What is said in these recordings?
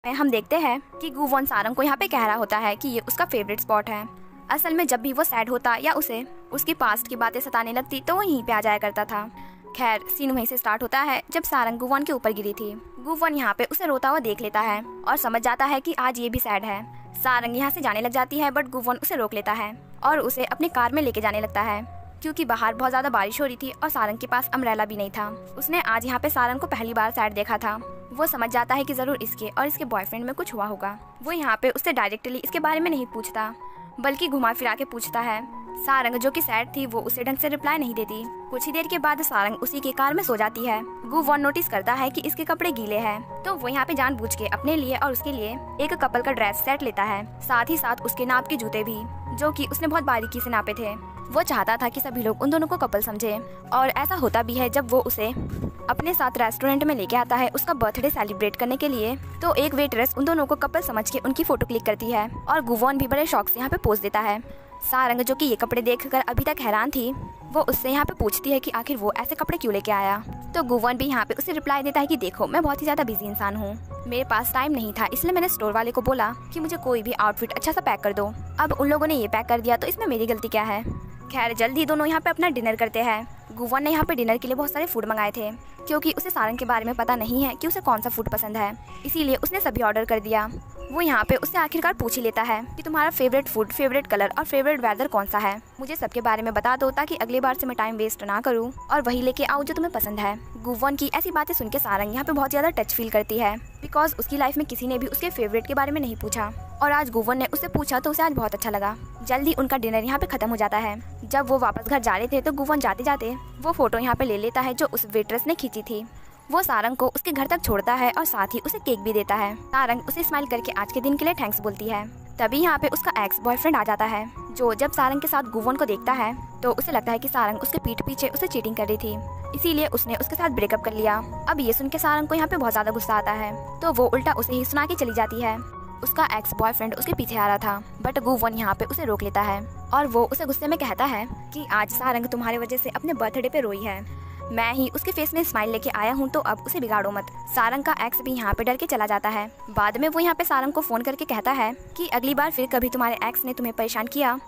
हम देखते हैं कि गूवॉन सारंग को यहाँ पे कह रहा होता है कि ये उसका फेवरेट स्पॉट है। असल में जब भी वो सैड होता या उसे उसकी पास्ट की बातें सताने लगती तो वो यहीं पे आ जाया करता था। खैर सीन वहीं से स्टार्ट होता है जब सारंग गूवॉन के ऊपर गिरी थी। गूवॉन यहाँ पे उसे रोता हुआ देख लेता है और समझ जाता है कि आज ये भी सैड है। सारंग यहाँ से जाने लग जाती है बट गूवॉन उसे रोक लेता है और उसे अपनी कार में लेके जाने लगता है क्योंकि बाहर बहुत ज्यादा बारिश हो रही थी और सारंग के पास अम्ब्रेला भी नहीं था। उसने आज यहाँ पे सारंग को पहली बार सैड देखा था। वो समझ जाता है कि जरूर इसके और इसके बॉयफ्रेंड में कुछ हुआ होगा। वो यहाँ पे उससे डायरेक्टली इसके बारे में नहीं पूछता बल्कि घुमा फिरा के पूछता है। सारंग जो कि सैड थी वो उसे ढंग से रिप्लाई नहीं देती। कुछ ही देर के बाद सारंग उसी की कार में सो जाती है। गूवॉन नोटिस करता है कि इसके कपड़े गीले हैं तो वो यहाँ पे जानबूझ के अपने लिए और उसके लिए एक कपल का ड्रेस सेट लेता है, साथ ही साथ उसके नाप के जूते भी जो कि उसने बहुत बारीकी से नापे थे। वो चाहता था कि सभी लोग उन दोनों को कपल समझे और ऐसा होता भी है जब वो उसे अपने साथ रेस्टोरेंट में लेके आता है उसका बर्थडे सेलिब्रेट करने के लिए। तो एक वेटरेस उन दोनों को कपल समझ के उनकी फोटो क्लिक करती है और गूवॉन भी बड़े शौक से यहाँ पे पोज देता है। सारंग जो कि ये कपड़े देखकर अभी तक हैरान थी वो उससे यहाँ पे पूछती है कि आखिर वो ऐसे कपड़े क्यों लेके आया। तो गूवॉन भी यहाँ पे उसे रिप्लाई देता है कि देखो मैं बहुत ही ज्यादा बिजी इंसान हूँ, मेरे पास टाइम नहीं था इसलिए मैंने स्टोर वाले को बोला कि मुझे कोई भी आउटफिट अच्छा सा पैक कर दो। अब उन लोगों ने ये पैक कर दिया तो इसमें मेरी गलती क्या है। खैर जल्दी दोनों यहाँ पे अपना डिनर करते हैं। गूवॉन ने यहाँ पे डिनर के लिए बहुत सारे फूड मंगाए थे क्योंकि उसे सारंग के बारे में पता नहीं है कि उसे कौन सा फूड पसंद है, इसीलिए उसने सभी ऑर्डर कर दिया। वो यहाँ पे उससे आखिरकार पूछ ही लेता है कि तुम्हारा फेवरेट फूड, फेवरेट कलर और फेवरेट वेदर कौन सा है, मुझे सबके बारे में बता दो ताकि अगली बार से मैं टाइम वेस्ट ना करूँ और वही लेके आऊँ जो तुम्हें पसंद है। गूवॉन की ऐसी बातें सुन के सारंग यहाँ पे बहुत ज्यादा टच फील करती है बिकॉज उसकी लाइफ में किसी ने भी उसके फेवरेट के बारे में नहीं पूछा और आज गूवॉन ने उससे पूछा तो उसे आज बहुत अच्छा लगा। जल्दी उनका डिनर यहाँ पे खत्म हो जाता है। जब वो वापस घर जा रहे थे तो गूवॉन जाते जाते वो फोटो यहाँ पे ले लेता है जो उस वेट्रेस ने खींची थी। वो सारंग को उसके घर तक छोड़ता है और साथ ही उसे केक भी देता है। सारंग उसे स्माइल करके आज के दिन के लिए थैंक्स बोलती है। तभी यहाँ पे उसका एक्स बॉयफ्रेंड आ जाता है जो जब सारंग के साथ गूवॉन को देखता है तो उसे लगता है कि सारंग उसके पीठ पीछे उसे चीटिंग कर रही थी, इसीलिए उसने उसके साथ ब्रेकअप कर लिया। अब ये सुन के सारंग को यहाँ पे बहुत ज्यादा गुस्सा आता है तो वो उल्टा उसे ही सुना के चली जाती है। उसका एक्स बॉयफ्रेंड उसके पीछे आ रहा था बट गूवॉन यहाँ पे उसे रोक लेता है और वो उसे गुस्से में कहता है कि आज सारंग तुम्हारे वजह से अपने बर्थडे पे रोई है, मैं ही उसके फेस में स्माइल लेके आया हूँ तो अब उसे बिगाड़ो मत। सारंग का एक्स भी यहाँ पे डर के चला जाता है। बाद में वो यहाँ पे सारंग को फोन करके कहता है कि अगली बार फिर कभी तुम्हारे एक्स ने तुम्हें परेशान किया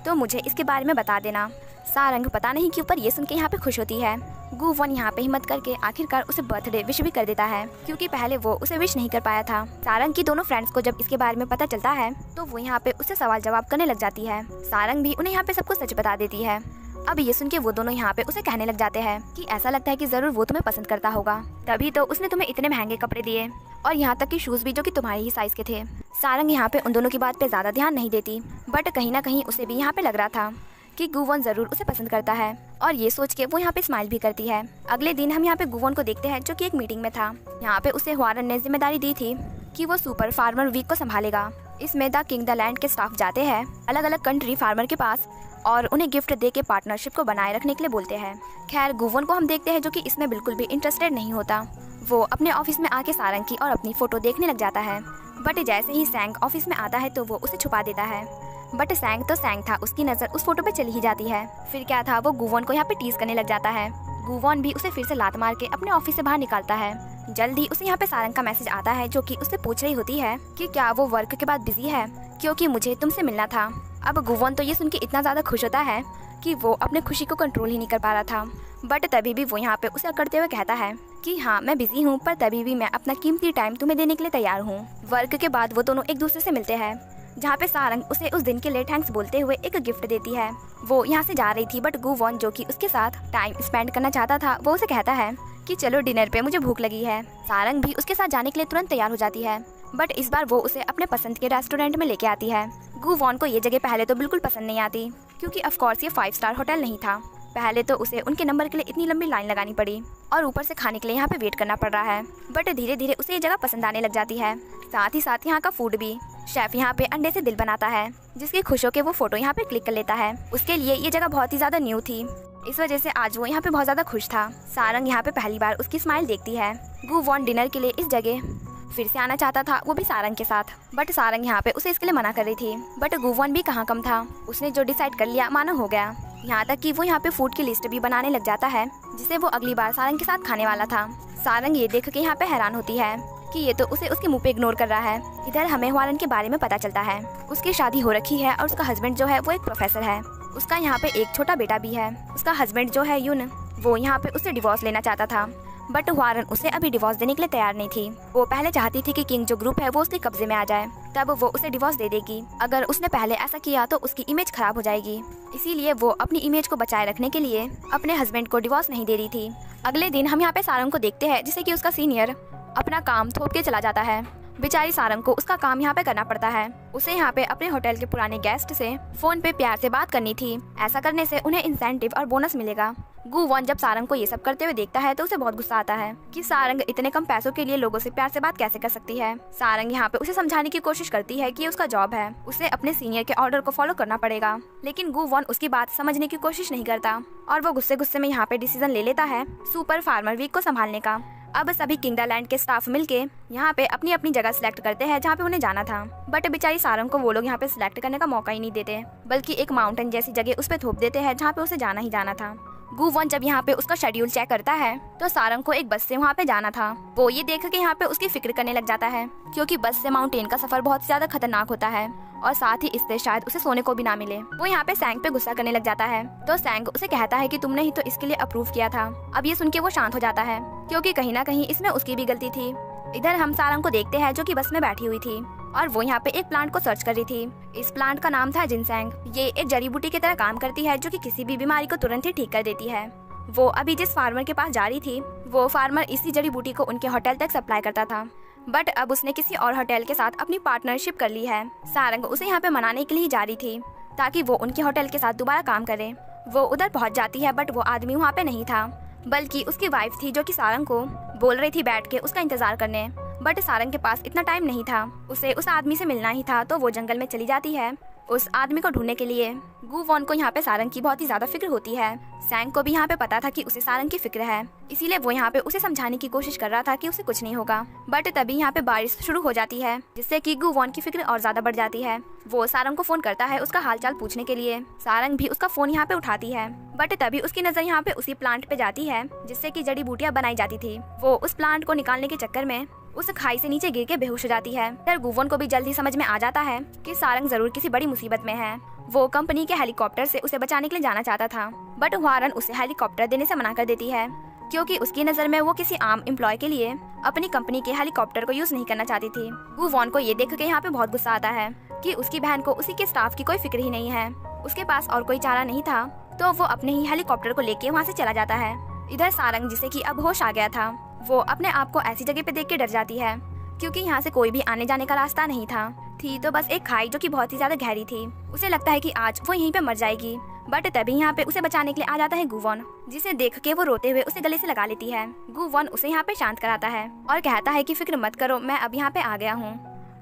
तो मुझे इसके बारे में बता देना। सारंग पता नहीं क्यों पर ये सुन के यहाँ पे खुश होती है। गूवॉन यहाँ पे हिम्मत करके आखिरकार उसे बर्थडे विश भी कर देता है क्योंकि पहले वो उसे विश नहीं कर पाया था। सारंग की दोनों फ्रेंड्स को जब इसके बारे में पता चलता है तो वो यहाँ पे उससे सवाल जवाब करने लग जाती है। सारंग भी उन्हें यहाँ पे सब कुछ सच बता देती है। अब ये सुन के वो दोनों यहाँ पे उसे कहने लग जाते हैं कि ऐसा लगता है कि जरूर वो तुम्हें पसंद करता होगा, तभी तो उसने तुम्हें इतने महंगे कपड़े दिए और यहाँ तक कि शूज भी जो कि तुम्हारे ही साइज के थे। सारंग यहाँ पे उन दोनों की बात पे ज्यादा ध्यान नहीं देती बट कहीं ना कहीं उसे भी यहाँ पे लग रहा था कि गूवॉन जरूर उसे पसंद करता है और ये सोच के वो यहाँ पे स्माइल भी करती है। अगले दिन हम यहाँ पे गूवॉन को देखते हैं जो कि एक मीटिंग में था। यहाँ पे उसे ह्वारन ने जिम्मेदारी दी थी कि वो सुपर फार्मर वीक को संभालेगा। इसमें द किंग द लैंड के स्टाफ जाते हैं अलग अलग कंट्री फार्मर के पास और उन्हें गिफ्ट दे के पार्टनरशिप को बनाए रखने के लिए बोलते हैं। खैर गूवॉन को हम देखते हैं जो कि इसमें बिल्कुल भी इंटरेस्टेड नहीं होता। वो अपने ऑफिस में आके सारंग की और अपनी फोटो देखने लग जाता है बट जैसे ही सैंग ऑफिस में आता है तो वो उसे छुपा देता है बट सैंग तो सैंग था, उसकी नजर उस फोटो पे चली ही जाती है। फिर क्या था, वो गूवॉन को यहाँ पे टीज करने लग जाता है। गूवॉन भी उसे फिर से लात मार के अपने ऑफिस से बाहर निकालता है। जल्दी उसे यहाँ पे सारंग का मैसेज आता है जो कि उससे पूछ रही होती है कि क्या वो वर्क के बाद बिजी है क्योंकि मुझे तुमसे मिलना था। अब गूवॉन तो ये सुन के इतना ज्यादा खुश होता है कि वो अपने खुशी को कंट्रोल ही नहीं कर पा रहा था बट तभी भी वो यहाँ पे उसे अकड़ते हुए कहता है कि हाँ मैं बिजी हूँ पर तभी भी मैं अपना कीमती टाइम तुम्हें देने के लिए तैयार हूँ। वर्क के बाद वो दोनों एक दूसरे से मिलते हैं जहाँ पे सारंग उसे उस दिन के लिए थैंक्स बोलते हुए एक गिफ्ट देती है। वो यहाँ से जा रही थी बट गूवॉन जो कि उसके साथ टाइम स्पेंड करना चाहता था वो उसे कहता है कि चलो डिनर पे, मुझे भूख लगी है। सारंग भी उसके साथ जाने के लिए तुरंत तैयार हो जाती है बट इस बार वो उसे अपने पसंद के रेस्टोरेंट में लेके आती है। गूवॉन को ये जगह पहले तो बिल्कुल पसंद नहीं आती क्योंकि ऑफकोर्स ये 5 स्टार होटल नहीं था। पहले तो उसे उनके नंबर के लिए इतनी लंबी लाइन लगानी पड़ी और ऊपर से खाने के लिए यहाँ पे वेट करना पड़ रहा है बट धीरे धीरे उसे ये जगह पसंद आने लग जाती है। साथ ही साथ यहाँ का फूड भी। शेफ यहाँ पे अंडे से दिल बनाता है जिसकी खुश होकर वो फोटो यहाँ पे क्लिक कर लेता है। उसके लिए ये जगह बहुत ही ज्यादा न्यू थी, इस वजह से आज वो यहाँ पे बहुत ज्यादा खुश था। सारंग यहाँ पे पहली बार उसकी स्माइल देखती है। गूवॉन डिनर के लिए इस जगह फिर से आना चाहता था, वो भी सारंग के साथ बट सारंग यहाँ पे उसे इसके लिए मना कर रही थी बट गूवॉन भी कहाँ कम था, उसने जो डिसाइड कर लिया मानो हो गया। यहाँ तक कि वो यहाँ पे फूड की लिस्ट भी बनाने लग जाता है जिसे वो अगली बार सारंग के साथ खाने वाला था। सारंग ये देख के यहाँ पे हैरान होती है कि ये तो उसे उसके मुंह पे इग्नोर कर रहा है। इधर हमें हवारन के बारे में पता चलता है। उसकी शादी हो रखी है और उसका हस्बैंड जो है वो एक प्रोफेसर है। उसका यहाँ पे एक छोटा बेटा भी है। उसका हस्बैंड जो है यून, वो यहाँ पे उससे डिवोर्स लेना चाहता था, बट वारन उसे अभी डिवोर्स देने के लिए तैयार नहीं थी। वो पहले चाहती थी कि किंग जो ग्रुप है वो उसके कब्जे में आ जाए, तब वो उसे डिवोर्स दे देगी। अगर उसने पहले ऐसा किया तो उसकी इमेज खराब हो जाएगी, इसीलिए वो अपनी इमेज को बचाए रखने के लिए अपने हस्बैंड को डिवोर्स नहीं दे रही थी। अगले दिन हम यहाँ पे सारंग को देखते हैं, जिसे कि उसका सीनियर अपना काम थोप के चला जाता है। बेचारी सारंग को उसका काम यहाँ पे करना पड़ता है। उसे यहाँ पे अपने होटल के पुराने गेस्ट से फोन पे प्यार से बात करनी थी। ऐसा करने से उन्हें इंसेंटिव और बोनस मिलेगा। गु वॉन जब सारंग को ये सब करते हुए देखता है तो उसे बहुत गुस्सा आता है कि सारंग इतने कम पैसों के लिए लोगों से प्यार से बात कैसे कर सकती है। सारंग यहाँ पे उसे समझाने की कोशिश करती है कि ये उसका जॉब है, उसे अपने सीनियर के ऑर्डर को फॉलो करना पड़ेगा, लेकिन गु वॉन उसकी बात समझने की कोशिश नहीं करता और वो गुस्से गुस्से में यहाँ पे डिसीजन ले लेता है सुपर फार्मर वीक को संभालने का। अब सभी किंगडमलैंड के स्टाफ मिलके यहाँ पे अपनी अपनी जगह सिलेक्ट करते हैं जहाँ पे उन्हें जाना था, बट बेचारी सारंग को वो लोग यहाँ पे सिलेक्ट करने का मौका ही नहीं देते, बल्कि एक माउंटेन जैसी जगह उस पे थोप देते हैं जहाँ पे उसे जाना ही जाना था। गु वॉन जब यहाँ पे उसका शेड्यूल चेक करता है तो सारंग को एक बस से वहाँ पे जाना था। वो ये देख के यहाँ पे उसकी फिक्र करने लग जाता है, क्योंकि बस से माउंटेन का सफर बहुत ज्यादा खतरनाक होता है और साथ ही इससे शायद उसे सोने को भी ना मिले। वो यहाँ पे सैंग पे गुस्सा करने लग जाता है, तो सैंग उसे कहता है कि तुमने ही तो इसके लिए अप्रूव किया था। अब ये सुन के वो शांत हो जाता है, क्योंकि कहीं ना कहीं इसमें उसकी भी गलती थी। इधर हम सारंग को देखते हैं जो कि बस में बैठी हुई थी और वो यहाँ पे एक प्लांट को सर्च कर रही थी। इस प्लांट का नाम था जिनसेंग। ये एक जड़ी बूटी की तरह काम करती है जो कि किसी भी बीमारी को तुरंत ही ठीक कर देती है। वो अभी जिस फार्मर के पास जा रही थी, वो फार्मर इसी जड़ी बूटी को उनके होटल तक सप्लाई करता था, बट अब उसने किसी और होटल के साथ अपनी पार्टनरशिप कर ली है। सारंग उसे यहाँ पे मनाने के लिए जा रही थी ताकि वो उनके होटल के साथ दोबारा काम करे। वो उधर पहुँच जाती है, बट वो आदमी वहाँ पे नहीं था, बल्कि उसकी वाइफ थी जो कि सारंग को बोल रही थी बैठ के उसका इंतजार करने। बट सारंग के पास इतना टाइम नहीं था, उसे उस आदमी से मिलना ही था, तो वो जंगल में चली जाती है उस आदमी को ढूंढने के लिए। गु वॉन को यहाँ पे सारंग की बहुत ही ज्यादा फिक्र होती है। सैंग को भी यहाँ पे पता था कि उसे सारंग की फिक्र है, इसीलिए वो यहाँ पे उसे समझाने की कोशिश कर रहा था कि उसे कुछ नहीं होगा। बट तभी यहाँ पे बारिश शुरू हो जाती है, जिससे कि गु वॉन की फिक्र और ज्यादा बढ़ जाती है। वो सारंग को फोन करता है उसका हालचाल पूछने के लिए। सारंग भी उसका फोन यहाँ पे उठाती है, बट तभी उसकी नजर यहाँ पे उसी प्लांट पे जाती है जिससे कि जड़ी बूटियां बनाई जाती थी। वो उस प्लांट को निकालने के चक्कर में उस खाई से नीचे गिर के बेहोश हो जाती है। फिर गु वॉन को भी जल्दी समझ में आ जाता है कि सारंग जरूर किसी बड़ी मुसीबत में है। वो कंपनी के हेलीकॉप्टर से उसे बचाने के लिए जाना चाहता था, बट वारन उसे हेलीकॉप्टर देने से मना कर देती है, क्योंकि उसकी नजर में वो किसी आम एम्प्लॉय के लिए अपनी कंपनी के हेलीकॉप्टर को यूज नहीं करना चाहती थी। गु वॉन को ये देख के यहाँ पे बहुत गुस्सा आता है कि उसकी बहन को उसी के स्टाफ की कोई फिक्र ही नहीं है। उसके पास और कोई चारा नहीं था, तो वो अपने ही हेलीकॉप्टर को लेके वहाँ से चला जाता है। इधर सारंग, जिसे कि अब होश आ गया था, वो अपने आप को ऐसी जगह पे देख के डर जाती है, क्योंकि यहाँ से कोई भी आने जाने का रास्ता नहीं था। थी तो बस एक खाई जो कि बहुत ही ज्यादा गहरी थी। उसे लगता है कि आज वो यहीं पे मर जाएगी, बट तभी यहाँ पे उसे बचाने के लिए आ जाता है गु वॉन, जिसे देख के वो रोते हुए उसे गले से लगा लेती है। गु वॉन उसे यहाँ पे शांत कराता है और कहता है कि फिक्र मत करो, मैं अब यहाँ पे आ गया हूँ,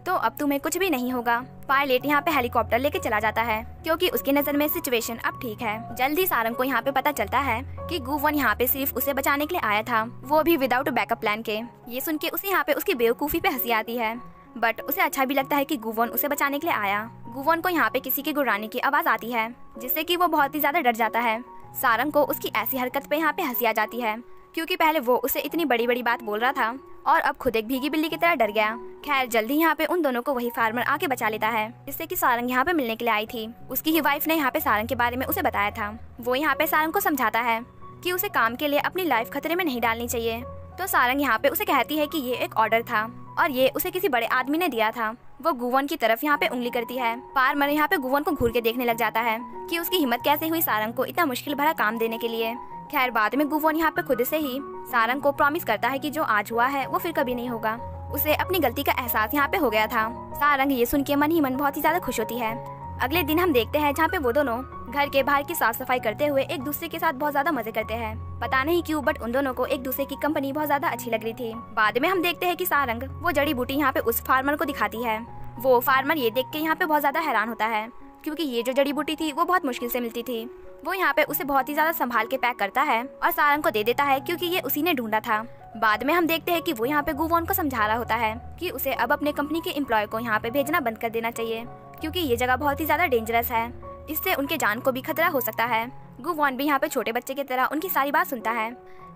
तो अब तुम्हें कुछ भी नहीं होगा। पायलट यहाँ पे हेलीकॉप्टर लेके चला जाता है, क्योंकि उसकी नजर में सिचुएशन अब ठीक है। जल्दी सारंग को यहाँ पे पता चलता है कि गु वॉन यहाँ पे सिर्फ उसे बचाने के लिए आया था, वो भी विदाउट बैकअप प्लान के। ये सुन के उसे यहाँ पे उसकी बेवकूफी पे हंसी आती है, बट उसे अच्छा भी लगता है कि गु वॉन उसे बचाने के लिए आया। गु वॉन को यहाँ पे किसी के गुर्राने की आवाज आती है, जिससे कि वो बहुत ही ज्यादा डर जाता है। सारंग को उसकी ऐसी हरकत पे यहाँ पे हंसी आ जाती है, क्योंकि पहले वो उसे इतनी बड़ी बड़ी बात बोल रहा था और अब खुद एक भीगी बिल्ली की तरह डर गया। खैर जल्दी यहाँ पे उन दोनों को वही फार्मर आके बचा लेता है, जिससे कि सारंग यहाँ पे मिलने के लिए आई थी। उसकी ही वाइफ ने यहाँ पे सारंग के बारे में उसे बताया था। वो यहाँ पे सारंग को समझाता है कि उसे काम के लिए अपनी लाइफ खतरे में नहीं डालनी चाहिए। तो सारंग यहाँ पे उसे कहती है कि ये एक ऑर्डर था और ये उसे किसी बड़े आदमी ने दिया था। वो गु वॉन की तरफ यहाँ पे उंगली करती है। फार्मर यहाँ पे गु वॉन को घूर के देखने लग जाता है कि उसकी हिम्मत कैसे हुई सारंग को इतना मुश्किल भरा काम देने के लिए। खैर बाद में गु वॉन यहाँ पे खुद से ही सारंग को प्रॉमिस करता है कि जो आज हुआ है वो फिर कभी नहीं होगा। उसे अपनी गलती का एहसास यहाँ पे हो गया था। सारंग ये सुन के मन ही मन बहुत ही ज्यादा खुश होती है। अगले दिन हम देखते हैं जहाँ पे वो दोनों घर के बाहर की साफ सफाई करते हुए एक दूसरे के साथ बहुत ज्यादा मजे करते हैं। पता नहीं क्यों, बट उन दोनों को एक दूसरे की कंपनी बहुत ज्यादा अच्छी लग रही थी। बाद में हम देखते हैं कि सारंग वो जड़ी बूटी यहाँ पे उस फार्मर को दिखाती है। वो फार्मर ये देख के यहाँ पे बहुत ज्यादा हैरान होता है, क्योंकि ये जो जड़ी बूटी थी वो बहुत मुश्किल से मिलती थी। वो यहाँ पे उसे बहुत ही ज्यादा संभाल के पैक करता है और सारंग को दे देता है, क्योंकि ये उसी ने ढूंढा था। बाद में हम देखते हैं कि वो यहाँ पे गु वॉन को समझा रहा होता है कि उसे अब अपने कंपनी के एम्प्लॉय को यहाँ पे भेजना बंद कर देना चाहिए, क्योंकि ये जगह बहुत ही ज्यादा डेंजरस है, इससे उनके जान को भी खतरा हो सकता है। गुवॉन भी यहाँ पे छोटे बच्चे की तरह उनकी सारी बात सुनता है।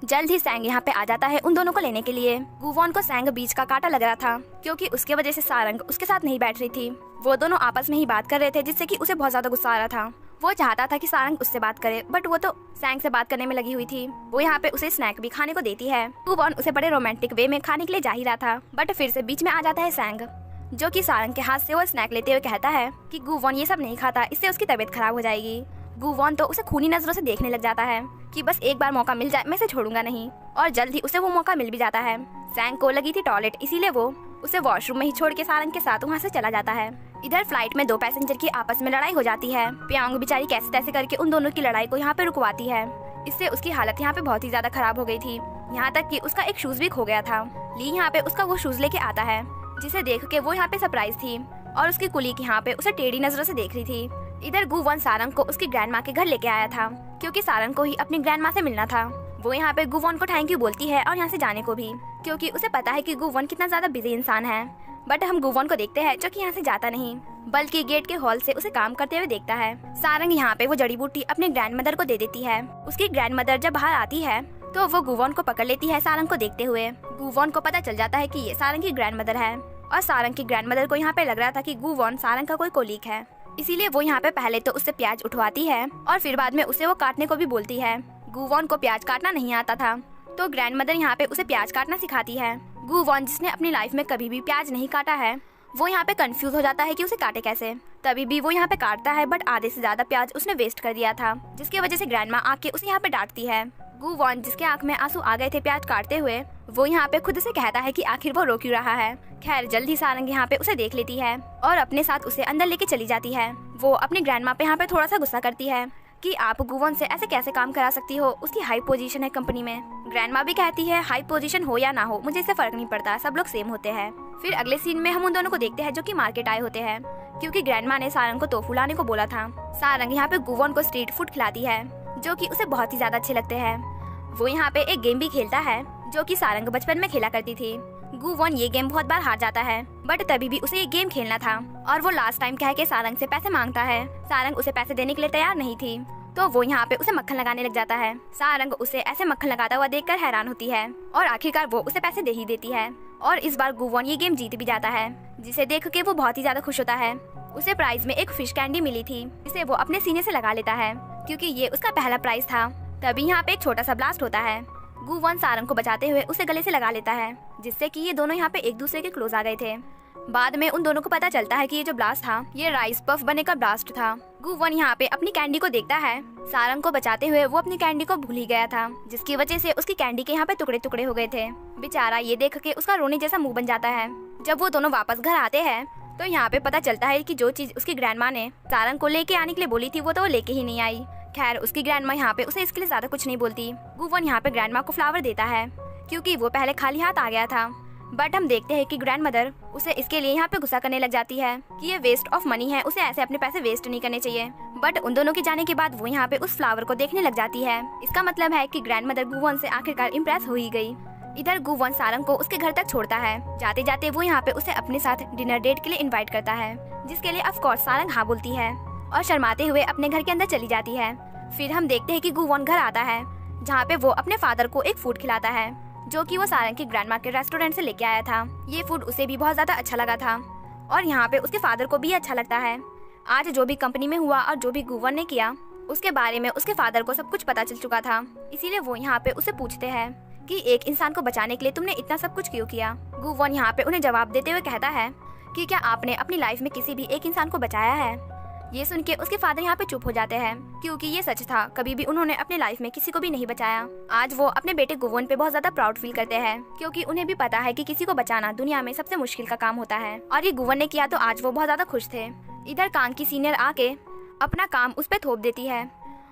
जल्द ही सैंग यहाँ पे आ जाता है उन दोनों को लेने के लिए। गुवॉन को सैंग बीच का कांटा लग रहा था क्योंकि उसके वजह से सारंग उसके साथ नहीं बैठ रही थी। वो दोनों आपस में ही बात कर रहे थे जिससे कि उसे बहुत ज्यादा गुस्सा आ रहा था। वो चाहता था कि सारंग उससे बात करे बट वो तो सैंग से बात करने में लगी हुई थी। वो यहाँ पे उसे स्नैक भी खाने को देती है। गुवॉन उसे बड़े रोमांटिक वे में खाने के लिए जा ही रहा था बट फिर से बीच में आ जाता है सैंग, जो कि सारंग के हाथ से वो स्नैक लेते हुए कहता है कि गुवॉन ये सब नहीं खाता, इससे उसकी तबीयत खराब हो जाएगी। गुवॉन तो उसे खूनी नजरों से देखने लग जाता है कि बस एक बार मौका मिल जाए मैं इसे छोड़ूंगा नहीं, और जल्द ही उसे वो मौका मिल भी जाता है। सैंग को लगी थी टॉयलेट, इसीलिए वो उसे वॉशरूम में ही छोड़ के सारंग के साथ वहाँ से चला जाता है। इधर फ्लाइट में 2 पैसेंजर की आपस में लड़ाई हो जाती है। प्यांग बेचारी कैसे तैसे करके उन दोनों की लड़ाई को यहाँ पे रुकवाती है। इससे उसकी हालत यहाँ पे बहुत ही ज्यादा खराब हो गई थी, यहाँ तक कि उसका एक शूज भी खो गया था। ली यहाँ पे उसका वो शूज लेके आता है जिसे देख के वो यहाँ पे सरप्राइज थी और उसकी कुलीग यहाँ पे उसे टेढ़ी नजरों से देख रही थी। इधर गुवॉन सारंग को उसकी ग्रैंड माँ के घर लेके आया था क्योंकि सारंग को ही अपनी ग्रैंड माँ से मिलना था। वो यहाँ पे गुवॉन को थैंक यू बोलती है और यहाँ से जाने को भी, क्योंकि उसे पता है कि गुवॉन कितना ज्यादा बिजी इंसान है। बट हम गुवॉन को देखते हैं जो कि यहाँ से जाता नहीं बल्कि गेट के हॉल से उसे काम करते हुए देखता है। सारंग यहाँ पे वो जड़ी बूटी अपने ग्रैंड मदर को दे देती है। उसकी ग्रैंड मदर जब बाहर आती है तो वो गुवॉन को पकड़ लेती है सारंग को देखते हुए। गुवॉन को पता चल जाता है कि ये सारंग की ग्रैंड मदर है और सारंग की ग्रैंड मदर को यहाँ पे लग रहा था कि गुवॉन सारंग का कोई कोलीग है, इसीलिए वो यहाँ पे पहले तो उससे प्याज उठवाती है और फिर बाद में उसे वो काटने को भी बोलती है। गुवॉन को प्याज काटना नहीं आता था तो ग्रैंड मदर यहाँ पे उसे प्याज काटना सिखाती है। गुवॉन जिसने अपनी लाइफ में कभी भी प्याज नहीं काटा है वो यहाँ पे कंफ्यूज हो जाता है कि उसे काटे कैसे। तभी भी वो यहाँ पे काटता है बट आधे से ज्यादा प्याज उसने वेस्ट कर दिया था, जिसकी वजह से ग्रैंड माँ आके उसे यहाँ पे डांटती है। गुवॉन जिसके आंख में आंसू आ गए थे प्याज काटते हुए, वो यहाँ पे खुद से कहता है कि आखिर वो रो क्यों रहा है। खैर जल्द ही सारंग यहाँ पे उसे देख लेती है और अपने साथ उसे अंदर लेके चली जाती है। वो अपनी ग्रैंड माँ पे यहाँ पे थोड़ा सा गुस्सा करती है कि आप गुवॉन से ऐसे कैसे काम करा सकती हो, उसकी हाई पोजीशन है कंपनी में। ग्रैंड माँ भी कहती है हाई पोजीशन हो या ना हो मुझे इससे फर्क नहीं पड़ता, सब लोग सेम होते हैं। फिर अगले सीन में हम उन दोनों को देखते हैं जो कि मार्केट आए होते हैं क्योंकि ग्रैंड माँ ने सारंग को टोफू लाने को बोला था। सारंग यहाँ पे गुवॉन को स्ट्रीट फूड खिलाती है जो कि उसे बहुत ही ज्यादा अच्छे लगते हैं। वो यहाँ पे एक गेम भी खेलता है जो कि सारंग बचपन में खेला करती थी। गुवॉन ये गेम बहुत बार हार जाता है बट तभी भी उसे ये गेम खेलना था और वो लास्ट टाइम कह के सारंग से पैसे मांगता है। सारंग उसे पैसे देने के लिए तैयार नहीं थी तो वो यहाँ पे उसे मक्खन लगाने लग जाता है। सारंग उसे ऐसे मक्खन लगाता हुआ देखकर हैरान होती है और आखिरकार वो उसे पैसे दे ही देती है और इस बार गुवॉन ये गेम जीत भी जाता है, जिसे देख के वो बहुत ही ज्यादा खुश होता है। उसे प्राइज में एक फिश कैंडी मिली थी जिसे वो अपने सीने से लगा लेता है क्योंकि ये उसका पहला प्राइज था। तभी यहाँ पे एक छोटा सा ब्लास्ट होता है। गुवॉन सारंग को बचाते हुए उसे गले से लगा लेता है जिससे कि ये दोनों यहाँ पे एक दूसरे के क्लोज आ गए थे। बाद में उन दोनों को पता चलता है कि ये जो ब्लास्ट था ये राइस पफ बने का ब्लास्ट था। गुवॉन यहाँ पे अपनी कैंडी को देखता है। सारंग को बचाते हुए वो अपनी कैंडी को भूल ही गया था जिसकी वजह से उसकी कैंडी के यहाँ पे टुकड़े टुकड़े हो गए थे। बेचारा ये देख के उसका रोने जैसा मुंह बन जाता है। जब वो दोनों वापस घर आते हैं तो यहाँ पे पता चलता है कि जो चीज उसकी ग्रैंड माँ ने सारंग को लेके आने के लिए बोली थी वो तो वो लेके ही नहीं आई। खैर उसकी ग्रैंड माँ यहाँ पे उसे इसके लिए ज्यादा कुछ नहीं बोलती। गुवॉन यहाँ पे ग्रैंड माँ को फ्लावर देता है क्योंकि वो पहले खाली हाथ आ गया था। बट हम देखते हैं कि ग्रैंड मदर उसे इसके लिए यहाँ पे गुस्सा करने लग जाती है कि ये वेस्ट ऑफ मनी है, उसे ऐसे अपने पैसे वेस्ट नहीं करने चाहिए। बट उन दोनों के जाने के बाद वो यहाँ पे उस फ्लावर को देखने लग जाती है। इसका मतलब है कि ग्रैंड मदर गुवॉन से आखिरकार इम्प्रेस हो ही गई। इधर गुवॉन सारंग को उसके घर तक छोड़ता है। जाते जाते वो यहाँ पे उसे अपने साथ डिनर डेट के लिए इन्वाइट करता है, जिसके लिए ऑफ कोर्स सारंग हाँ बोलती है और शर्माते हुए अपने घर के अंदर चली जाती है। फिर हम देखते हैं कि गुवॉन घर आता है जहाँ पे वो अपने फादर को एक फूड खिलाता है जो कि वो सारंग की ग्रैंड माँ के रेस्टोरेंट से लेके आया था। ये फूड उसे भी बहुत ज्यादा अच्छा लगा था और यहाँ पे उसके फादर को भी अच्छा लगता है। आज जो भी कंपनी में हुआ और जो भी गुवॉन ने किया उसके बारे में उसके फादर को सब कुछ पता चल चुका था, इसीलिए वो यहाँ पे उसे पूछते हैं कि एक इंसान को बचाने के लिए तुमने इतना सब कुछ क्यों किया। गुवॉन यहाँ पे उन्हें जवाब देते हुए कहता है कि क्या आपने अपनी लाइफ में किसी भी एक इंसान को बचाया है। ये सुन के उसके फादर यहाँ पे चुप हो जाते हैं क्योंकि ये सच था, कभी भी उन्होंने अपने लाइफ में किसी को भी नहीं बचाया। आज वो अपने बेटे गुवॉन पे बहुत ज्यादा प्राउड फील करते हैं क्योंकि उन्हें भी पता है कि किसी को बचाना दुनिया में सबसे मुश्किल का काम होता है और ये गुवॉन ने किया तो आज वो बहुत ज्यादा खुश थे। इधर कांग की सीनियर आके अपना काम उस पे थोप देती है।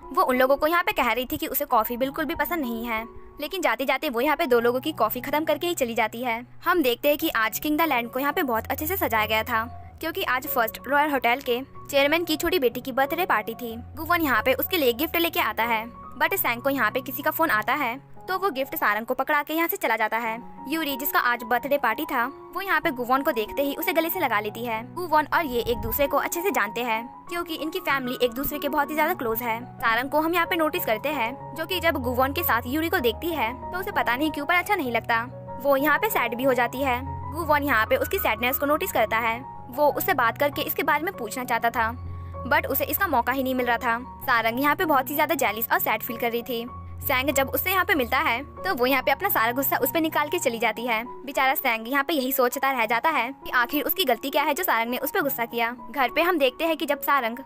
वो उन लोगों को यहाँ पे कह रही थी कि उसे कॉफी बिल्कुल भी पसंद नहीं है, लेकिन जाते जाते वो यहाँ पे 2 लोगों की कॉफी खत्म करके ही चली जाती है। हम देखते हैं कि आज किंग द लैंड को यहाँ पे बहुत अच्छे से सजाया गया था क्योंकि आज फर्स्ट रॉयल होटल के चेयरमैन की छोटी बेटी की बर्थडे पार्टी थी। गुवॉन यहाँ पे उसके लिए गिफ्ट लेके आता है बट सैंग को यहाँ पे किसी का फोन आता है तो वो गिफ्ट सारंग को पकड़ा के यहाँ से चला जाता है। यूरी, जिसका आज बर्थडे पार्टी था, वो यहाँ पे गुवॉन को देखते ही उसे गले से लगा लेती है। गुवॉन और ये एक दूसरे को अच्छे से जानते हैं क्योंकि इनकी फैमिली एक दूसरे के बहुत ही ज्यादा क्लोज है। सारंग को हम यहाँ पे नोटिस करते हैं, जो कि जब गुवॉन के साथ यूरी को देखती है तो उसे पता नहीं क्यों पर अच्छा नहीं लगता। वो यहाँ पे सैड भी हो जाती है। गुवॉन यहाँ पे उसकी सैडनेस को नोटिस करता है। वो उससे बात करके इसके बारे में पूछना चाहता था, बट उसे इसका मौका ही नहीं मिल रहा था। सारंग यहाँ पे बहुत ही ज्यादा जेलिस और सैड फील कर रही थी। सैंग जब उससे यहाँ पे मिलता है तो वो यहाँ पे अपना सारा गुस्सा उस पे निकाल के चली जाती है। बेचारा सैंग यहाँ पे यही सोचता रह जाता है कि आखिर उसकी गलती क्या है जो सारंग ने उस पे गुस्सा किया। घर पे हम देखते हैं कि जब सारंग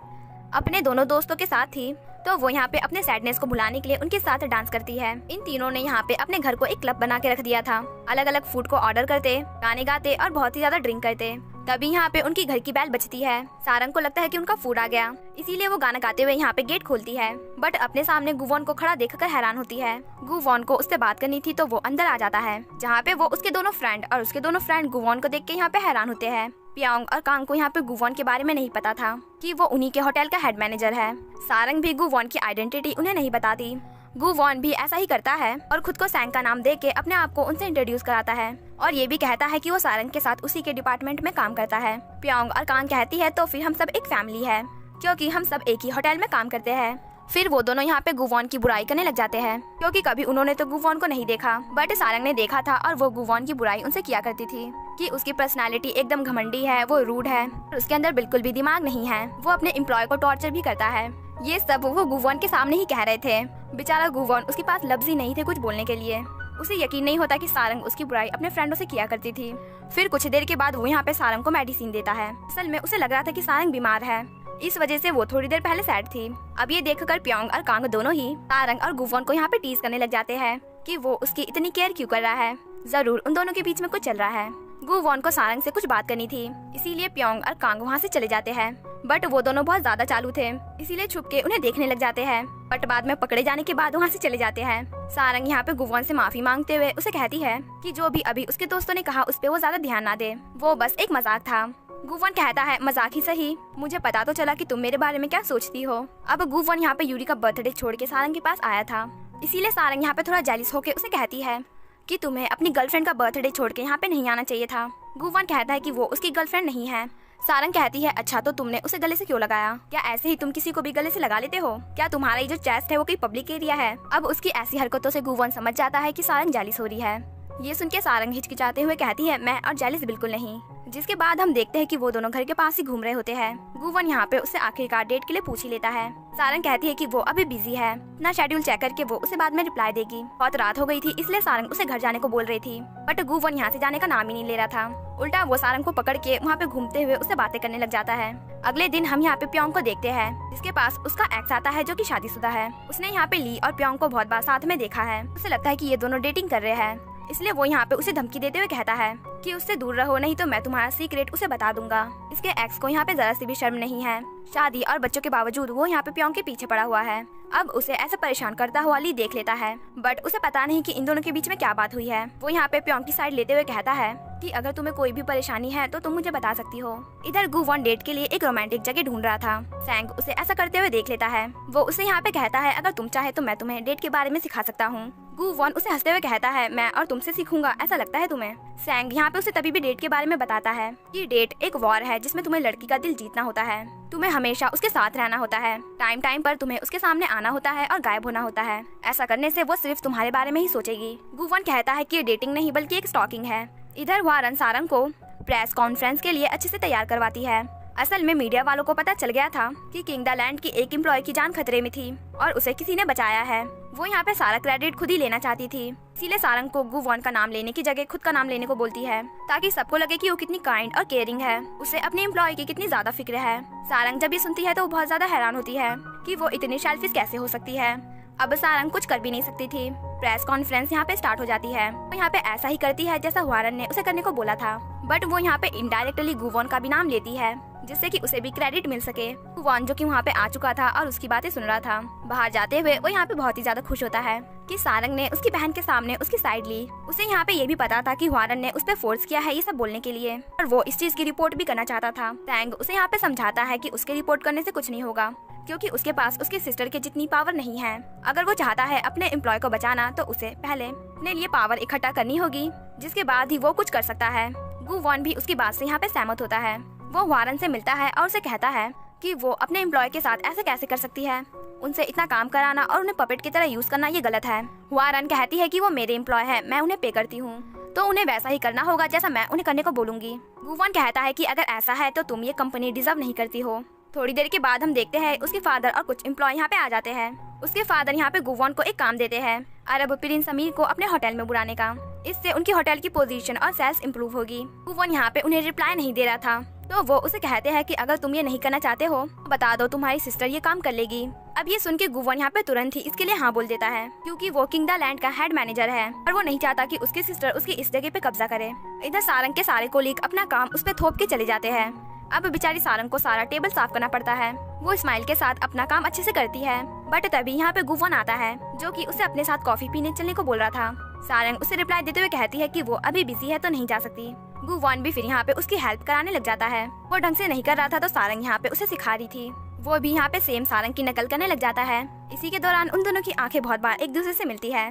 अपने दोनों दोस्तों के साथ थी तो वो यहाँ पे अपने सैडनेस को भुलाने के लिए उनके साथ डांस करती है। इन तीनों ने यहाँ पे अपने घर को एक क्लब बना के रख दिया था। अलग अलग फूड को ऑर्डर करते, गाने गाते और बहुत ही ज्यादा ड्रिंक करते। तभी यहाँ पे उनकी घर की बेल बजती है। सारंग को लगता है कि उनका फूड आ गया, इसीलिए वो गाना गाते हुए यहाँ पे गेट खोलती है, बट अपने सामने गुवॉन को खड़ा देखकर हैरान होती है। गुवॉन को उससे बात करनी थी तो वो अंदर आ जाता है, जहाँ पे वो उसके दोनों फ्रेंड और उसके दोनों फ्रेंड गुवॉन को देख के यहाँ पे हैरान होते हैं। प्यांग और कांग को यहाँ पे गुवॉन के बारे में नहीं पता था कि वो उन्हीं के होटल का हेड मैनेजर है। सारंग भी गुवॉन की आइडेंटिटी उन्हें नहीं बताती। गुवॉन भी ऐसा ही करता है और खुद को सैंग का नाम दे के अपने आप को उनसे इंट्रोड्यूस कराता है और ये भी कहता है कि वो सारंग के साथ उसी के डिपार्टमेंट में काम करता है। प्यांग और कांग कहती है तो फिर हम सब एक फैमिली है क्योंकि हम सब एक ही होटल में काम करते हैं। फिर वो दोनों यहाँ पे गुवॉन की बुराई करने लग जाते हैं क्योंकि कभी उन्होंने तो गुवॉन को नहीं देखा, बट सारंग ने देखा था और वो गुवॉन की बुराई उनसे किया करती थी कि उसकी पर्सनालिटी एकदम घमंडी है, वो रूड है और उसके अंदर बिल्कुल भी दिमाग नहीं है। वो अपने एम्प्लॉय को टॉर्चर भी करता है। ये सब वो गुवॉन के सामने ही कह रहे थे। बेचारा गुवॉन, उसके पास लफ्ज ही नहीं थे कुछ बोलने के लिए। उसे यकीन नहीं होता कि सारंग उसकी बुराई अपने फ्रेंडों से किया करती थी। फिर कुछ देर के बाद वो यहाँ पे सारंग को मेडिसिन देता है। असल में उसे लग रहा था कि सारंग बीमार है, इस वजह से वो थोड़ी देर पहले सैड थी। अब ये देखकर प्यांग और कांग दोनों ही सारंग और गुवॉन को यहाँ पे टीज करने लग जाते हैं कि वो उसकी इतनी केयर क्यों कर रहा है। जरूर उन दोनों के बीच में कुछ चल रहा है। गुवॉन को सारंग से कुछ बात करनी थी, इसीलिए प्यांग और कांग वहाँ से चले जाते हैं, बट वो दोनों बहुत ज्यादा चालू थे, इसीलिए छुप के उन्हें देखने लग जाते हैं, बट बाद में पकड़े जाने के बाद वहाँ से चले जाते हैं। सारंग यहाँ पे गुवॉन से माफी मांगते हुए उसे कहती है कि जो भी अभी उसके दोस्तों ने कहा उस पे वो ज्यादा ध्यान ना दे, वो बस एक मजाक था। गुवॉन कहता है, मजाक ही सही, मुझे पता तो चला कि तुम मेरे बारे में क्या सोचती हो। अब गुवॉन यहाँ पे यूरी का बर्थडे छोड़ के सारंग के पास आया था, इसीलिए सारंग यहाँ पे थोड़ा जेलिस होके उसे कहती है कि तुम्हें अपनी गर्लफ्रेंड का बर्थडे छोड़ के यहाँ पे नहीं आना चाहिए था। गुवॉन कहता है कि वो उसकी गर्लफ्रेंड नहीं है। सारंग कहती है, अच्छा तो तुमने उसे गले से क्यों लगाया? क्या ऐसे ही तुम किसी को भी गले से लगा लेते हो? क्या तुम्हारा ये जो चेस्ट है वो कोई पब्लिक एरिया है? अब उसकी ऐसी हरकतों से गुवॉन समझ जाता है कि सारंग जेलिस हो रही है। ये सुन के सारंग हिचकिचाते हुए कहती है, मैं और जेलिस बिल्कुल नहीं। जिसके बाद हम देखते हैं कि वो दोनों घर के पास ही घूम रहे होते हैं। गुवॉन यहाँ पे उससे आखिरकार डेट के लिए पूछ ही लेता है। सारंग कहती है कि वो अभी बिजी है, अपना शेड्यूल चेक करके वो उसे बाद में रिप्लाई देगी। बहुत रात हो गई थी, इसलिए सारंग उसे घर जाने को बोल रही थी, बट गुवॉन यहाँ से जाने का नाम ही नहीं ले रहा था। उल्टा वो सारंग को पकड़ के वहाँ पे घूमते हुए उससे बातें करने लग जाता है। अगले दिन हम यहाँ पे प्यांग को देखते हैं, जिसके पास उसका एक्स आता है जो कि शादीशुदा है। उसने यहाँ पे ली और प्यांग को बहुत बार साथ में देखा है। उसे लगता है कि ये दोनों डेटिंग कर रहे हैं, इसलिए वो यहाँ पे उसे धमकी देते हुए कहता है कि उससे दूर रहो, नहीं तो मैं तुम्हारा सीक्रेट उसे बता दूंगा। इसके एक्स को यहाँ पे जरा सी भी शर्म नहीं है। शादी और बच्चों के बावजूद वो यहाँ पे प्यांग के पीछे पड़ा हुआ है। अब उसे ऐसे परेशान करता हुआ ली देख लेता है, बट उसे पता नहीं कि इन दोनों के बीच में क्या बात हुई है। वो यहाँ पे प्यांग की साइड लेते हुए कहता है कि अगर तुम्हें कोई भी परेशानी है तो तुम मुझे बता सकती हो। इधर गुवॉन डेट के लिए एक रोमांटिक जगह ढूंढ रहा था। सैंग उसे ऐसा करते हुए देख लेता है। वो उसे यहाँ पे कहता है, अगर तुम चाहे तो मैं तुम्हें डेट के बारे में सिखा सकता हूँ। गुवॉन उसे हंसते हुए कहता है, मैं और तुमसे सीखूंगा, ऐसा लगता है तुम्हें? सैंग यहाँ पे उसे तभी भी डेट के बारे में बताता है कि डेट एक वॉर है जिसमें तुम्हें लड़की का दिल जीतना होता है। तुम्हें हमेशा उसके साथ रहना होता है, टाइम टाइम पर तुम्हें उसके सामने आना होता है और गायब होना होता है। ऐसा करने से वो सिर्फ तुम्हारे बारे में ही सोचेगी। गुवॉन कहता है कि ये डेटिंग नहीं बल्कि एक स्टॉकिंग है। इधर वारन सारंग को प्रेस कॉन्फ्रेंस के लिए अच्छे से तैयार करवाती है। असल में मीडिया वालों को पता चल गया था कि किंगडालैंड की एक एम्प्लॉय की जान खतरे में थी और उसे किसी ने बचाया है। वो यहाँ पे सारा क्रेडिट खुद ही लेना चाहती थी, इसीलिए सारंग को गुवॉन का नाम लेने की जगह खुद का नाम लेने को बोलती है, ताकि सबको लगे कि वो कितनी काइंड और केयरिंग है, उसे अपने एम्प्लॉय की कितनी ज्यादा फिक्र है। सारंग जब ये सुनती है तो वो बहुत ज्यादा हैरान होती है कि वो इतनी सेल्फिश कैसे हो सकती है। अब सारंग कुछ कर भी नहीं सकती थी। प्रेस कॉन्फ्रेंस यहाँ पे स्टार्ट हो जाती है। वो यहाँ पे ऐसा ही करती है जैसा वारन ने उसे करने को बोला था, बट वो यहाँ पे इनडायरेक्टली गुवॉन का भी नाम लेती है जिससे कि उसे भी क्रेडिट मिल सके। गुवॉन जो कि वहाँ पे आ चुका था और उसकी बातें सुन रहा था, बाहर जाते हुए वो यहाँ पे बहुत ही ज्यादा खुश होता है कि सारंग ने उसकी बहन के सामने उसकी साइड ली। उसे यहाँ पे ये भी पता था कि वारन ने उस पर फोर्स किया है ये सब बोलने के लिए, और वो इस चीज की रिपोर्ट भी करना चाहता था। सैंग उसे यहाँ पे समझाता है कि उसके रिपोर्ट करने से कुछ नहीं होगा क्योंकि उसके पास उसके सिस्टर के जितनी पावर नहीं है। अगर वो चाहता है अपने एम्प्लॉय को बचाना तो उसे पहले अपने लिए पावर इकट्ठा करनी होगी, जिसके बाद ही वो कुछ कर सकता है। गु वॉन भी उसकी बात से यहाँ पे सहमत होता है। वो वारन से मिलता है और उसे कहता है कि वो अपने एम्प्लॉय के साथ ऐसे कैसे कर सकती है। उनसे इतना काम कराना और उन्हें पपेट की तरह यूज करना ये गलत है। वारन कहती है कि वो मेरे एम्प्लॉय है, मैं उन्हें पे करती हूँ, तो उन्हें वैसा ही करना होगा जैसा मैं उन्हें करने को बोलूंगी। गु वॉन कहता है कि अगर ऐसा है तो तुम ये कंपनी डिजर्व नहीं करती हो। थोड़ी देर के बाद हम देखते हैं उसके फादर और कुछ एम्प्लॉय यहाँ पे आ जाते हैं। उसके फादर यहाँ पे गु वॉन को एक काम देते हैं, अरब प्रिंस अमीर को अपने होटल में बुलाने का। इससे उनकी होटल की पोजीशन और सेल्स इम्प्रूव होगी। गु वॉन यहाँ पे उन्हें रिप्लाई नहीं दे रहा था, तो वो उसे कहते हैं कि अगर तुम ये नहीं करना चाहते हो तो बता दो, तुम्हारी सिस्टर ये काम कर लेगी। अब ये सुन के गु वॉन यहाँ पे तुरंत ही इसके लिए हाँ बोल देता है, क्योंकि वो किंगडम लैंड का हेड मैनेजर है और वो नहीं चाहता कि उसकी सिस्टर उसकी इस जगह पे कब्जा करे। इधर सारंग के सारे कोलीग अपना काम उस पे थोप के चले जाते हैं। अब बेचारी सारंग को सारा टेबल साफ करना पड़ता है। वो स्माइल के साथ अपना काम अच्छे से करती है, बट तभी यहाँ पे गु वॉन आता है, जो कि उसे अपने साथ कॉफी पीने चलने को बोल रहा था। सारंग उसे रिप्लाई देते हुए कहती है कि वो अभी बिजी है तो नहीं जा सकती। गु वॉन भी फिर यहाँ पे उसकी हेल्प कराने लग जाता है। वो ढंग से नहीं कर रहा था तो सारंग यहाँ पे उसे सिखा रही थी। वो भी यहाँ पे सेम सारंग की नकल करने लग जाता है। इसी के दौरान उन दोनों की आंखें बहुत बार एक दूसरे से मिलती है।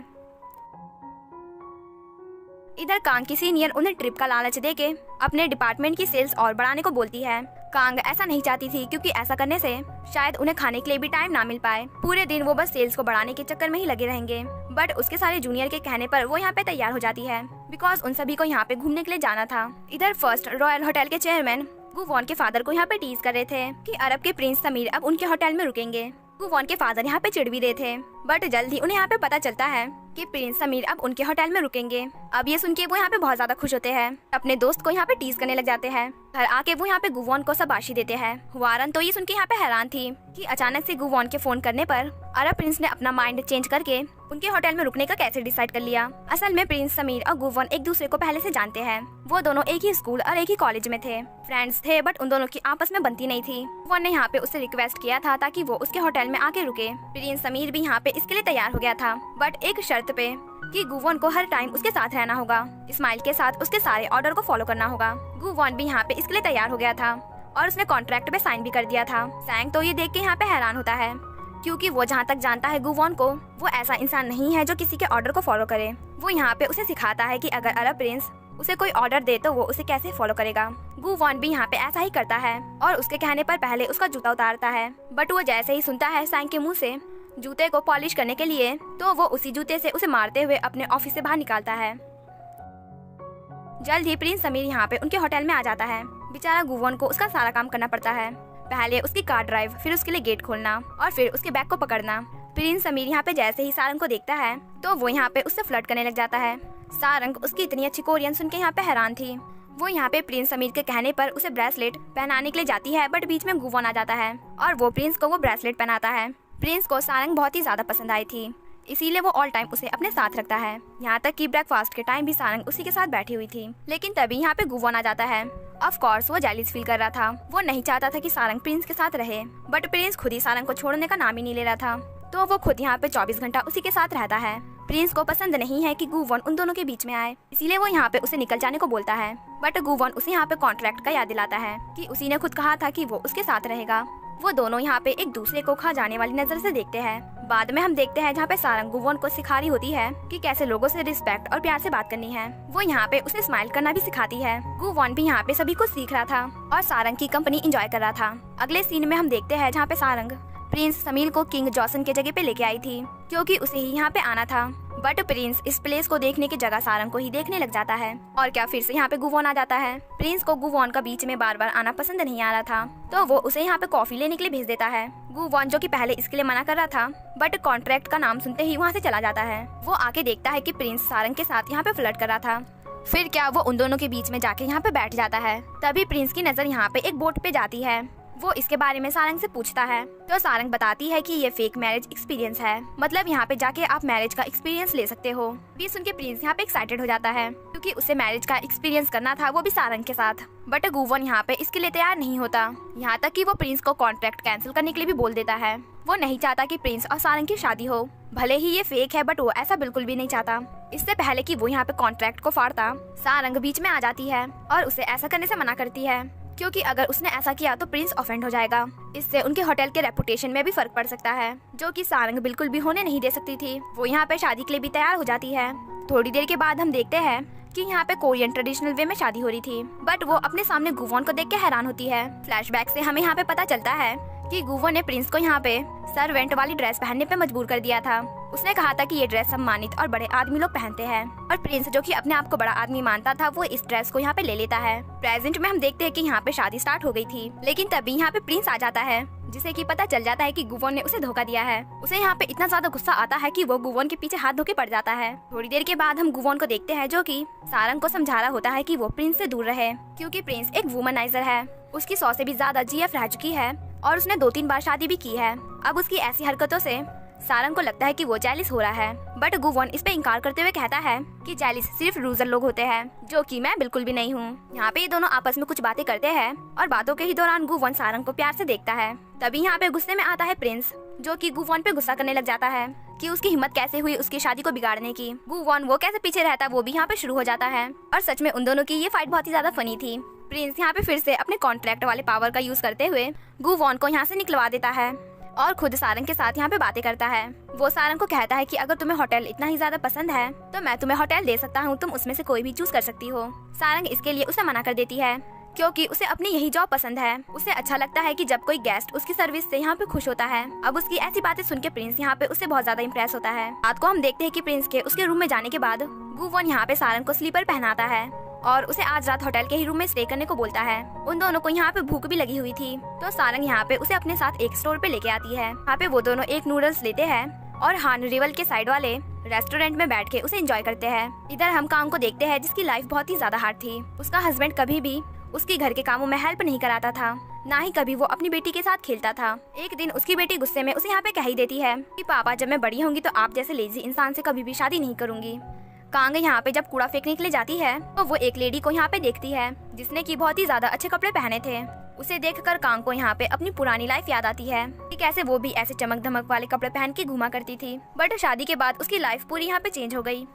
इधर कांग की सीनियर उन्हें ट्रिप का लालच देके अपने डिपार्टमेंट की सेल्स और बढ़ाने को बोलती है। कांग ऐसा नहीं चाहती थी, क्योंकि ऐसा करने से शायद उन्हें खाने के लिए भी टाइम ना मिल पाए। पूरे दिन वो बस सेल्स को बढ़ाने के चक्कर में ही लगे रहेंगे। बट उसके सारे जूनियर के कहने पर वो यहाँ पे तैयार हो जाती है, बिकॉज उन सभी को यहाँ पे घूमने के लिए जाना था। इधर फर्स्ट रॉयल होटल के चेयरमैन गु वॉन के फादर को यहाँ पे टीज कर रहे थे कि अरब के प्रिंस समीर अब उनके होटल में रुकेंगे। गु वॉन के फादर यहाँ पे चिढ़ भी रहे थे, बट जल्द ही उन्हें यहाँ पे पता चलता है कि प्रिंस समीर अब उनके होटल में रुकेंगे। अब ये सुन के वो यहाँ पे बहुत ज्यादा खुश होते हैं, अपने दोस्त को यहाँ पे टीज करने लग जाते हैं। घर आके वो यहाँ पे गु वॉन को शाबाशी देते हैं। वारन तो ये सुन के यहाँ पे हैरान थी कि अचानक से गु वॉन के फोन करने पर अरब प्रिंस ने अपना माइंड चेंज करके उनके होटल में रुकने का कैसे डिसाइड कर लिया। असल में प्रिंस समीर और गु वॉन एक दूसरे को पहले से जानते हैं। वो दोनों एक ही स्कूल और एक ही कॉलेज में थे, फ्रेंड्स थे, बट उन दोनों की आपस में बनती नहीं थी। वॉन ने यहाँ पे उससे रिक्वेस्ट किया था ताकि वो उसके होटल में आके रुके। प्रिंस समीर भी यहाँ पे इसके लिए तैयार हो गया था, बट एक शर्त पे कि गु वॉन को हर टाइम उसके साथ रहना होगा, स्माइल के साथ उसके सारे ऑर्डर को फॉलो करना होगा। गु वॉन भी यहाँ पे इसके लिए तैयार हो गया था और उसने कॉन्ट्रैक्ट पे साइन भी कर दिया था। सैंग तो ये देख के यहाँ पे हैरान होता है, क्योंकि वो जहाँ तक जानता है गु वॉन को, वो ऐसा इंसान नहीं है जो किसी के ऑर्डर को फॉलो करे। वो यहाँ पे उसे सिखाता है कि अगर अरब प्रिंस उसे कोई ऑर्डर दे तो वो उसे कैसे फॉलो करेगा। गु वॉन भी यहाँ पे ऐसा ही करता है और उसके कहने पर पहले उसका जूता उतारता है, बट वो जैसे ही सुनता है सैंग के मुंह से जूते को पॉलिश करने के लिए, तो वो उसी जूते से उसे मारते हुए अपने ऑफिस से बाहर निकालता है। जल्द ही प्रिंस समीर यहाँ पे उनके होटल में आ जाता है। बेचारा गु वॉन को उसका सारा काम करना पड़ता है, पहले उसकी कार ड्राइव, फिर उसके लिए गेट खोलना और फिर उसके बैग को पकड़ना। प्रिंस समीर यहाँ पे जैसे ही सारंग को देखता है तो वो यहाँ पे उससे फ्लर्ट करने लग जाता है। सारंग उसकी इतनी अच्छी कोरियन सुन के यहाँ पे हैरान थी। वो यहाँ पे प्रिंस समीर के कहने पर उसे ब्रेसलेट पहनाने के लिए जाती है, बट बीच में गु वॉन आ जाता है और वो प्रिंस को वो ब्रेसलेट पहनाता है। प्रिंस को सारंग बहुत ही ज्यादा पसंद आई थी, इसीलिए वो ऑल टाइम उसे अपने साथ रखता है। यहाँ तक कि ब्रेकफास्ट के टाइम भी सारंग उसी के साथ बैठी हुई थी। लेकिन तभी यहाँ पे गु वॉन आ जाता है। ऑफ कोर्स वो जेलिस फील कर रहा था। वो नहीं चाहता था कि सारंग प्रिंस के साथ रहे, बट प्रिंस खुद ही सारंग को छोड़ने का नाम ही नहीं ले रहा था, तो वो खुद यहाँ पे 24 घंटा उसी के साथ रहता है। प्रिंस को पसंद नहीं है कि गु वॉन उन दोनों के बीच में आए, इसीलिए वो यहाँ पे उसे निकल जाने को बोलता है। बट गु वॉन उसे यहाँ पे कॉन्ट्रैक्ट का याद दिलाता है कि उसी ने खुद कहा था कि वो उसके साथ रहेगा। वो दोनों यहाँ पे एक दूसरे को खा जाने वाली नजर से देखते हैं। बाद में हम देखते हैं जहाँ पे सारंग गु वॉन को सिखा रही होती है कि कैसे लोगों से रिस्पेक्ट और प्यार से बात करनी है। वो यहाँ पे उसे स्माइल करना भी सिखाती है। गु वॉन भी यहाँ पे सभी कुछ सीख रहा था और सारंग की कंपनी एंजॉय कर रहा था। अगले सीन में हम देखते हैं जहाँ पे सारंग प्रिंस समीर को किंग जॉसन के जगह पे लेके आई थी, क्योंकि उसे ही यहाँ पे आना था। बट प्रिंस इस प्लेस को देखने की जगह सारंग को ही देखने लग जाता है। और क्या फिर से यहाँ पे गु वॉन आ जाता है। प्रिंस को गु वॉन का बीच में बार बार आना पसंद नहीं आ रहा था, तो वो उसे यहाँ पे कॉफी लेने के लिए भेज देता है। गु वॉन जो कि पहले इसके लिए मना कर रहा था, बट कॉन्ट्रैक्ट का नाम सुनते ही वहाँ से चला जाता है। वो आके देखता है कि प्रिंस सारंग के साथ यहाँ पे फ्लर्ट कर रहा था। फिर क्या वो उन दोनों के बीच में जाके यहाँ पे बैठ जाता है। तभी प्रिंस की नजर यहाँ पे एक बोट पे जाती है। वो इसके बारे में सारंग से पूछता है, तो सारंग बताती है कि ये फेक मैरिज एक्सपीरियंस है, मतलब यहाँ पे जाके आप मैरिज का एक्सपीरियंस ले सकते हो। ये सुन के प्रिंस यहाँ पे एक्साइटेड हो जाता है, क्योंकि उसे मैरिज का एक्सपीरियंस करना था, वो भी सारंग के साथ। बट गु वॉन यहाँ पे इसके लिए तैयार नहीं होता, यहाँ तक कि वो प्रिंस को कॉन्ट्रैक्ट कैंसिल करने के लिए भी बोल देता है। वो नहीं चाहता कि प्रिंस और सारंग की शादी हो, भले ही ये फेक है, बट वो ऐसा बिल्कुल भी नहीं चाहता। इससे पहले कि वो यहाँ पे कॉन्ट्रैक्ट को फाड़ता, सारंग बीच में आ जाती है और उसे ऐसा करने से मना करती है, क्योंकि अगर उसने ऐसा किया तो प्रिंस ऑफेंड हो जाएगा। इससे उनके होटल के रेपुटेशन में भी फर्क पड़ सकता है, जो कि सारंग बिल्कुल भी होने नहीं दे सकती थी। वो यहाँ पे शादी के लिए भी तैयार हो जाती है। थोड़ी देर के बाद हम देखते हैं कि यहाँ पे कोरियन ट्रेडिशनल वे में शादी हो रही थी, बट वो अपने सामने गुवॉन को देख के हैरान होती है। फ्लैशबैक से हमें यहाँ पे पता चलता है कि गुवॉन ने प्रिंस को यहाँ पे सर्वेंट वाली ड्रेस पहनने पे मजबूर कर दिया था। उसने कहा था कि ये ड्रेस सम्मानित और बड़े आदमी लोग पहनते हैं, और प्रिंस जो कि अपने आप को बड़ा आदमी मानता था वो इस ड्रेस को यहाँ पे ले लेता है। प्रेजेंट में हम देखते हैं कि यहाँ पे शादी स्टार्ट हो गई थी, लेकिन तभी यहाँ पे प्रिंस आ जाता है, जिसे कि पता चल जाता है कि गुवॉन ने उसे धोखा दिया है। उसे यहाँ पे इतना ज्यादा गुस्सा आता है कि वो गुवॉन के पीछे हाथ धोके पड़ जाता है। थोड़ी देर के बाद हम गुवॉन को देखते हैं, जो कि सारंग को समझा रहा होता है कि वो प्रिंस से दूर रहे, क्योंकि प्रिंस एक वुमनाइजर है। उसकी 100 से भी ज्यादा जीएफ रह चुकी है और उसने 2-3 बार शादी भी की है। अब उसकी ऐसी हरकतों से सारंग को लगता है कि वो जेलिस हो रहा है, बट गुवॉन इस पे इंकार करते हुए कहता है कि जेलिस सिर्फ लूजर लोग होते हैं, जो कि मैं बिल्कुल भी नहीं हूँ। यहाँ पे ये दोनों आपस में कुछ बातें करते हैं और बातों के ही दौरान गुवॉन सारंग को प्यार से देखता है। तभी यहाँ पे गुस्से में आता है प्रिंस, जो कि गुवॉन पे गुस्सा करने लग जाता है कि उसकी हिम्मत कैसे हुई उसकी शादी को बिगाड़ने की। गुवॉन वो कैसे पीछे रहता वो भी यहाँ पे शुरू हो जाता है, और सच में उन दोनों की ये फाइट बहुत ही ज्यादा फनी थी। प्रिंस यहाँ पे फिर से अपने कॉन्ट्रैक्ट वाले पावर का यूज करते हुए गुवॉन को यहाँ से निकलवा देता है और खुद सारंग के साथ यहाँ पे बातें करता है। वो सारंग को कहता है कि अगर तुम्हें होटल इतना ही ज्यादा पसंद है तो मैं तुम्हें होटल दे सकता हूँ, तुम उसमें से कोई भी चूज कर सकती हो। सारंग इसके लिए उसे मना कर देती है, क्योंकि उसे अपनी यही जॉब पसंद है। उसे अच्छा लगता है कि जब कोई गेस्ट उसकी सर्विस से यहाँ पे खुश होता है। अब उसकी ऐसी बातें सुन के प्रिंस यहाँ पे उससे बहुत ज्यादा इम्प्रेस होता है। रात को हम देखते हैं कि प्रिंस के उसके रूम में जाने के बाद गुवॉन यहाँ पे सारंग को स्लीपर पहनाता है और उसे आज रात होटल के ही रूम में स्टे करने को बोलता है। उन दोनों को यहाँ पे भूख भी लगी हुई थी, तो सारंग यहाँ पे उसे अपने साथ एक स्टोर पे लेके आती है। यहाँ पे वो दोनों एक नूडल्स लेते हैं और हान रिवल के साइड वाले रेस्टोरेंट में बैठ के उसे एंजॉय करते हैं। इधर हम कांग को देखते हैं, जिसकी लाइफ बहुत ही ज्यादा हार्ड थी। उसका हस्बैंड कभी भी उसके घर के कामों में हेल्प नहीं कराता था, ना ही कभी वो अपनी बेटी के साथ खेलता था। एक दिन उसकी बेटी गुस्से में उसे यहाँ पे कह ही देती है कि पापा जब मैं बड़ी होंगी तो आप जैसे लेजी इंसान से कभी भी शादी नहीं करूंगी। कांग यहाँ पे जब कूड़ा फेंकने के लिए जाती है तो वो एक लेडी को यहाँ पे देखती है, जिसने की बहुत ही ज्यादा अच्छे कपड़े पहने थे। उसे देखकर कांग को यहाँ पे अपनी पुरानी लाइफ याद आती है कि कैसे वो भी ऐसे चमक धमक वाले कपड़े पहन के घूमा करती थी, बट शादी के बाद उसकी लाइफ पूरी यहाँ पे चेंज हो गई।